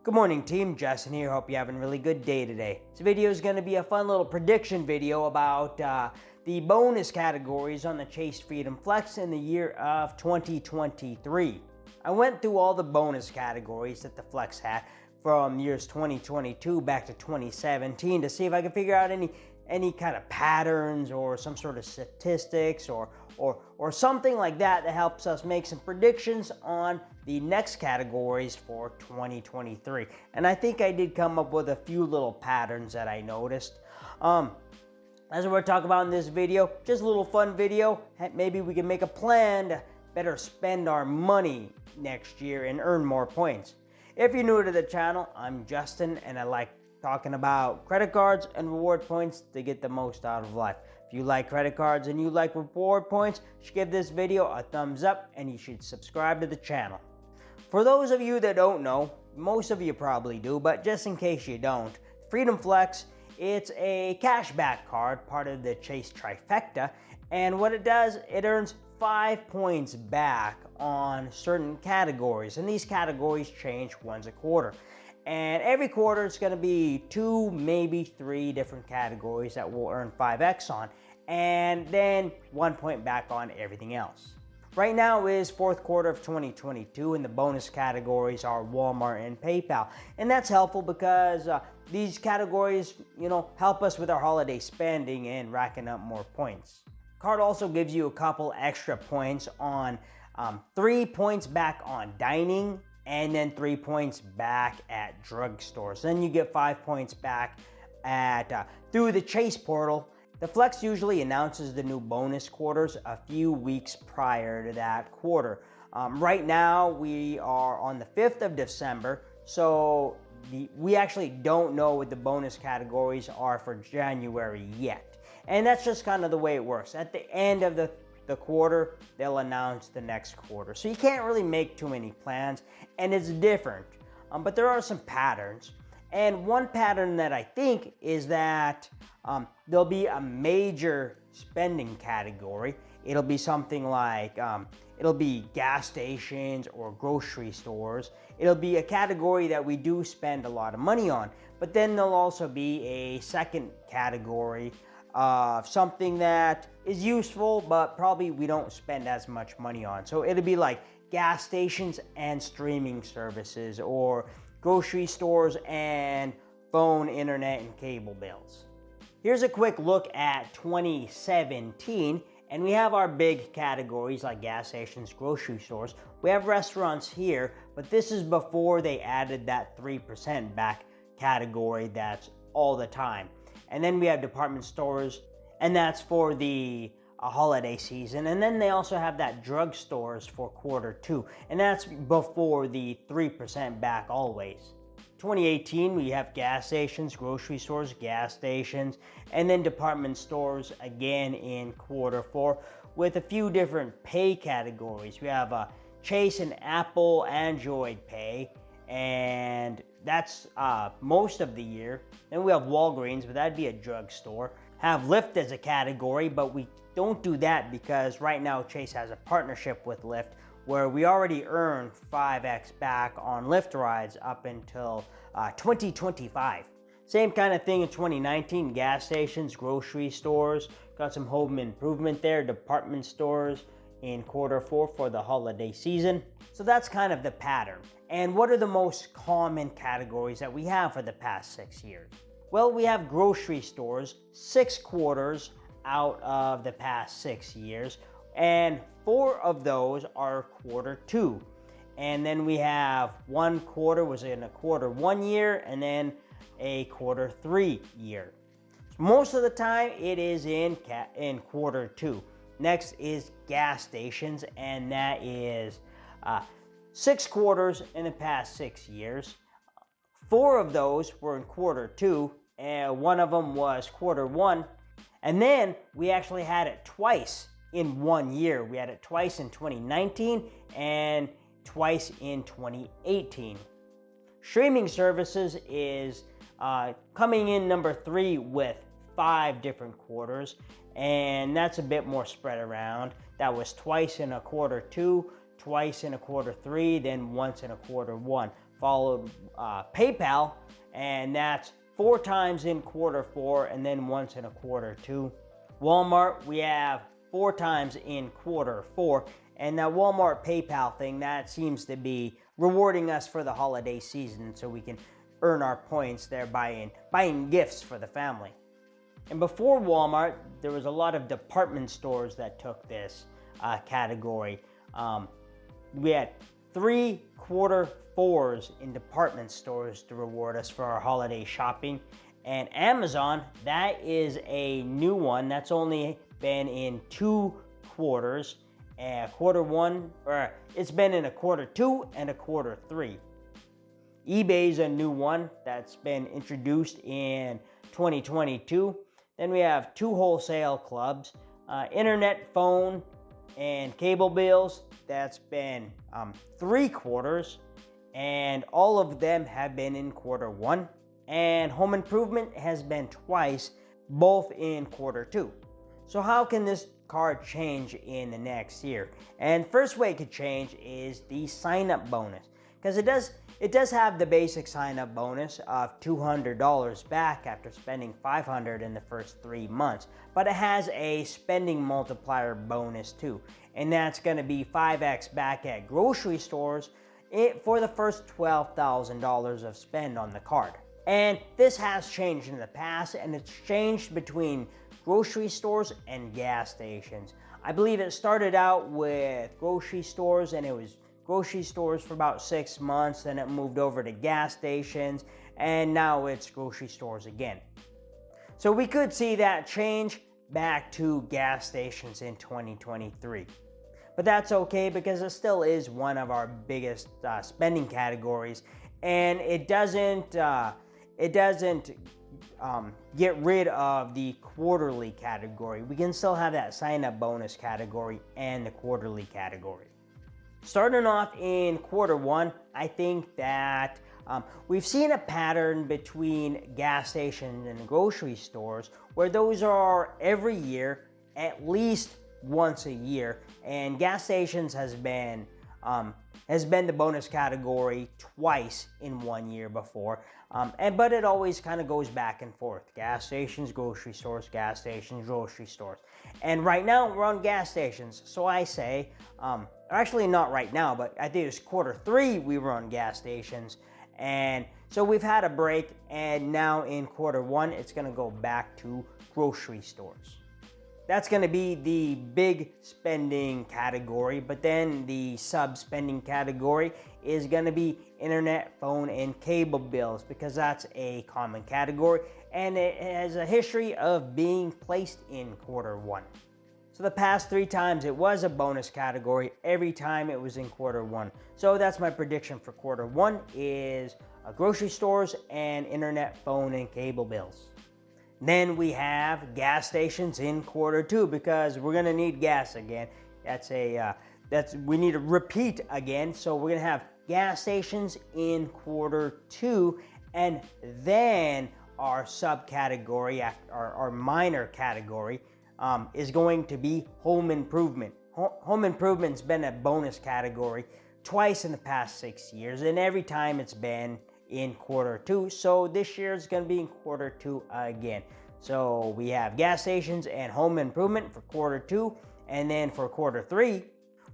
Good morning team, Justin here. Hope you're having a really good day today. This video is going to be a fun little prediction video about the bonus categories on the Chase Freedom Flex in the year of 2023. I went through all the bonus categories that the Flex had from years 2022 back to 2017 to see if I could figure out any kind of patterns or some sort of statistics or something like that that helps us make some predictions on the next categories for 2023. And I think I did come up with a few little patterns that I noticed. As we're talking about in this video, just a little fun video. Maybe we can make a plan to better spend our money next year and earn more points. If you're new to the channel, I'm Justin and I like talking about credit cards and reward points to get the most out of life. If you like credit cards and you like reward points, you should give this video a thumbs up and you should subscribe to the channel. For those of you that don't know, most of you probably do, but just in case you don't, Freedom Flex, it's a cashback card, part of the Chase trifecta, and what it does, it earns 5 points back on certain categories, and these categories change once a quarter. And every quarter it's going to be 2, maybe 3 different categories that will earn 5x on, and then 1 point back on everything else. Right now is fourth quarter of 2022 and the bonus categories are Walmart and PayPal. And that's helpful because these categories, help us with our holiday spending and racking up more points. Card also gives you a couple extra points on 3 points back on dining and then 3 points back at drugstores. Then you get 5 points back at through the Chase portal. The Flex usually announces the new bonus quarters a few weeks prior to that quarter. Right now, we are on the 5th of December, so we actually don't know what the bonus categories are for January yet. And that's just kind of the way it works. At the end of the quarter, they'll announce the next quarter. So you can't really make too many plans, and it's different. But there are some patterns. And one pattern that I think is that there'll be a major spending category. It'll be something like, it'll be gas stations or grocery stores. It'll be a category that we do spend a lot of money on. But then there'll also be a second category of something that is useful, but probably we don't spend as much money on. So it'll be like gas stations and streaming services, or grocery stores and phone, internet, and cable bills. Here's a quick look at 2017, and we have our big categories like gas stations, grocery stores. We have restaurants here, but this is before they added that 3% back category that's all the time. And then we have department stores, and that's for the holiday season. And then they also have that drugstores for quarter 2, and that's before the 3% back always. 2018, we have gas stations, grocery stores, gas stations, and then department stores again in quarter 4 with a few different pay categories. We have Chase and Apple Android Pay, and that's most of the year. Then we have Walgreens, but that'd be a drugstore. Have Lyft as a category, but we don't do that because right now Chase has a partnership with Lyft where we already earn 5x back on Lyft rides up until 2025. Same kind of thing in 2019, gas stations, grocery stores, got some home improvement there, department stores in quarter 4 for the holiday season. So that's kind of the pattern. And what are the most common categories that we have for the past 6 years? Well, we have grocery stores, 6 quarters out of the past 6 years, and 4 of those are quarter 2. And then we have 1 quarter was in a quarter 1 year, and then a quarter 3 year. Most of the time it is in quarter 2. Next is gas stations, and that is 6 quarters in the past 6 years. 4 of those were in quarter 2, and 1 of them was quarter 1. And then we actually had it twice in 1 year. We had it twice in 2019 and twice in 2018. Streaming services is coming in number 3 with 5 different quarters, and that's a bit more spread around. That was twice in a quarter 2, twice in a quarter 3, then once in a quarter 1 followed PayPal, and that's 4 times in quarter 4 and then once in a quarter 2. Walmart, we have 4 times in quarter 4, and that Walmart PayPal thing, that seems to be rewarding us for the holiday season so we can earn our points there buying gifts for the family. And before Walmart, there was a lot of department stores that took this category. We had 3 quarter 4s in department stores to reward us for our holiday shopping. And Amazon, that is a new one that's only been in 2 quarters. Quarter 1, or it's been in a quarter 2 and a quarter 3. eBay's a new one that's been introduced in 2022. Then we have 2 wholesale clubs, internet, phone, and cable bills. That's been 3 quarters, and all of them have been in quarter 1. And home improvement has been twice, both in quarter 2. So how can this card change in the next year? And first way it could change is the sign-up bonus, because it does have the basic sign-up bonus of $200 back after spending $500 in the first 3 months, but it has a spending multiplier bonus too, and that's going to be 5x back at grocery stores for the first $12,000 of spend on the card. And this has changed in the past, and it's changed between grocery stores and gas stations. I believe it started out with grocery stores, and it was grocery stores for about 6 months, then it moved over to gas stations, and now it's grocery stores again. So we could see that change back to gas stations in 2023. But that's okay, because it still is one of our biggest spending categories, and it doesn't get rid of the quarterly category. We can still have that sign-up bonus category and the quarterly category. Starting off in quarter 1, I think that we've seen a pattern between gas stations and grocery stores where those are every year, at least once a year, and gas stations has been the bonus category twice in 1 year before, but it always kind of goes back and forth. Gas stations, grocery stores, gas stations, grocery stores. And right now we're on gas stations, so I say, actually not right now, but I think it was quarter 3 we were on gas stations, and so we've had a break, and now in quarter 1 it's going to go back to grocery stores. That's going to be the big spending category, but then the sub-spending category is going to be internet, phone, and cable bills, because that's a common category, and it has a history of being placed in quarter 1. So the past 3 times it was a bonus category, every time it was in quarter 1. So that's my prediction for quarter 1 is grocery stores and internet, phone, and cable bills. Then we have gas stations in quarter 2, because we're gonna need gas again. We need to repeat again. So we're gonna have gas stations in quarter 2, and then our subcategory, our minor category, is going to be home improvement. Home improvement's been a bonus category twice in the past 6 years, and every time it's been in quarter 2. So this year is going to be in quarter 2 again. So we have gas stations and home improvement for quarter 2, and then for quarter 3,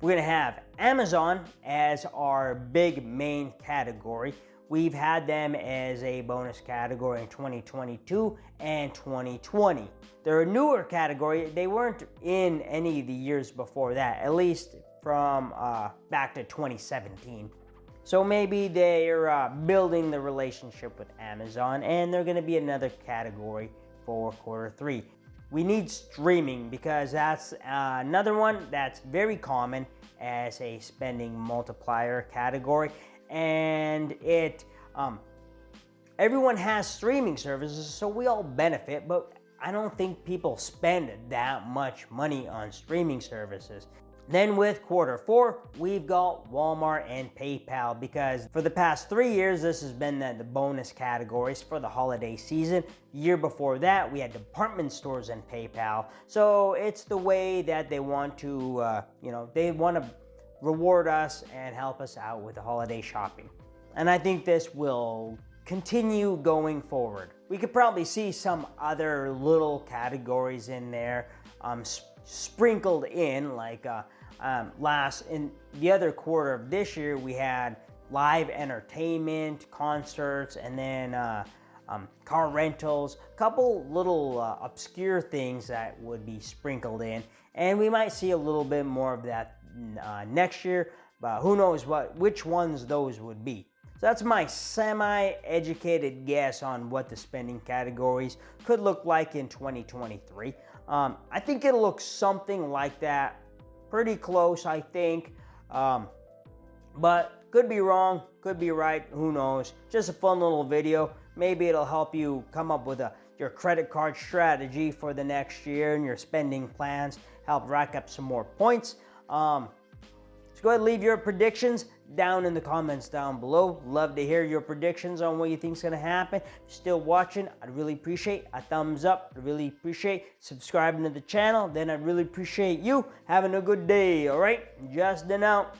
we're going to have Amazon as our big main category. We've had them as a bonus category in 2022 and 2020. They're a newer category. They weren't in any of the years before that, at least from back to 2017. So maybe they're building the relationship with Amazon, and they're going to be another category for quarter 3. We need streaming, because that's another one that's very common as a spending multiplier category, and everyone has streaming services, so we all benefit, but I don't think people spend that much money on streaming services. Then with quarter 4, we've got Walmart and PayPal, because for the past 3 years, this has been the bonus categories for the holiday season. The year before that, we had department stores and PayPal. So it's the way that they want to, they want to reward us and help us out with the holiday shopping. And I think this will continue going forward. We could probably see some other little categories in there sprinkled in, like in the other quarter of this year, we had live entertainment, concerts, and then car rentals, a couple little obscure things that would be sprinkled in, and we might see a little bit more of that next year, but who knows which ones those would be. So that's my semi-educated guess on what the spending categories could look like in 2023. I think it'll look something like that, pretty close, I think, but could be wrong, could be right, who knows. Just a fun little video. Maybe it'll help you come up with your credit card strategy for the next year and your spending plans, help rack up some more points. So go ahead and leave your predictions down in the comments down below. Love to hear your predictions on what you think is going to happen. If you're still watching, I'd really appreciate a thumbs up. I'd really appreciate subscribing to the channel. Then I'd really appreciate you having a good day. All right, Justin out.